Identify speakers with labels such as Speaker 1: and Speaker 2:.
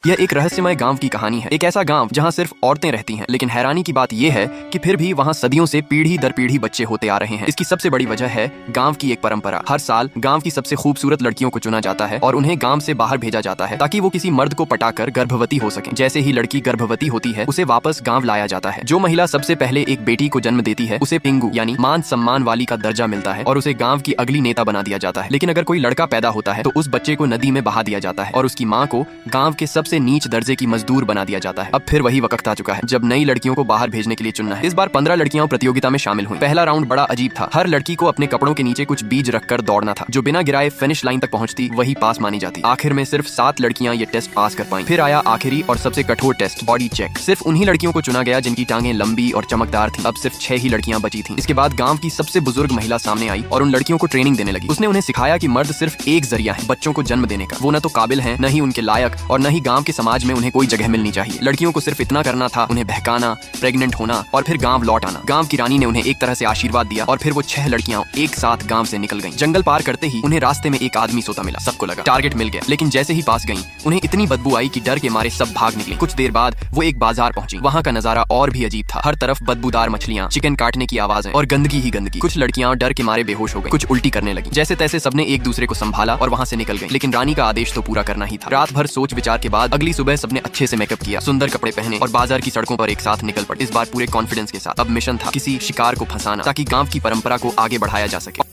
Speaker 1: यह एक रहस्यमय गांव की कहानी है। एक ऐसा गांव जहां सिर्फ औरतें रहती हैं, लेकिन हैरानी की बात यह है कि फिर भी वहां सदियों से पीढ़ी दर पीढ़ी बच्चे होते आ रहे हैं। इसकी सबसे बड़ी वजह है गांव की एक परंपरा। हर साल गांव की सबसे खूबसूरत लड़कियों को चुना जाता है और उन्हें गांव से बाहर भेजा जाता है ताकि वो किसी मर्द को पटाकर गर्भवती हो सके। जैसे ही लड़की गर्भवती होती है, उसे वापस गाँव लाया जाता है। जो महिला सबसे पहले एक बेटी को जन्म देती है, उसे पिंगू यानी मान सम्मान वाली का दर्जा मिलता है और उसे गाँव की अगली नेता बना दिया जाता है। लेकिन अगर कोई लड़का पैदा होता है तो उस बच्चे को नदी में बहा दिया जाता है और उसकी माँ को गाँव के सबसे नीच दर्जे की मजदूर बना दिया जाता है। अब फिर वही वक्त आ चुका है जब नई लड़कियों को बाहर भेजने के लिए चुनना है। इस बार 15 लड़कियां प्रतियोगिता में शामिल हुई। पहला राउंड बड़ा अजीब था। हर लड़की को अपने कपड़ों के नीचे कुछ बीज रखकर दौड़ना था। जो बिना गिराए फिनिश लाइन तक पहुंचती वही पास मानी जाती। आखिर में सिर्फ 7 लड़कियां ये टेस्ट पास कर पाई। फिर आया आखिरी और सबसे कठोर टेस्ट, बॉडी चेक। सिर्फ उन्हीं लड़कियों को चुना गया जिनकी टांगें लंबी और चमकदार थी। अब सिर्फ 6 ही लड़कियां बची थी। इसके बाद गाँव की सबसे बुजुर्ग महिला सामने आई और उन लड़कियों को ट्रेनिंग देने लगी। उसने उन्हें सिखाया कि मर्द सिर्फ एक जरिया है बच्चों को जन्म देने का। वो न तो काबिल है, न ही उनके लायक और न ही गाँव के समाज में उन्हें कोई जगह मिलनी चाहिए। लड़कियों को सिर्फ इतना करना था, उन्हें बहकाना, प्रेग्नेंट होना और फिर गांव लौट आना। गांव की रानी ने उन्हें एक तरह से आशीर्वाद दिया और फिर वो 6 लड़कियां एक साथ गांव से निकल गईं। जंगल पार करते ही उन्हें रास्ते में एक आदमी सोता मिला। सबको लगा टारगेट मिल गया, लेकिन जैसे ही पास गईं, उन्हें इतनी बदबू आई कि डर के मारे सब भाग निकले। कुछ देर बाद वो एक बाजार पहुंची। वहां का नजारा और भी अजीब था। हर तरफ बदबूदार मछलियां, चिकन काटने की आवाजें और गंदगी ही गंदगी। कुछ लड़कियां डर के मारे बेहोश हो गई, कुछ उल्टी करने लगी। जैसे तैसे सबने एक दूसरे को संभाला और वहां से निकल गए। लेकिन रानी का आदेश तो पूरा करना ही था। रात भर सोच विचार के बाद अगली सुबह सबने अच्छे से मेकअप किया, सुंदर कपड़े पहने और बाजार की सड़कों पर एक साथ निकल पड़े। इस बार पूरे कॉन्फिडेंस के साथ। अब मिशन था किसी शिकार को फंसाना ताकि गांव की परंपरा को आगे बढ़ाया जा सके।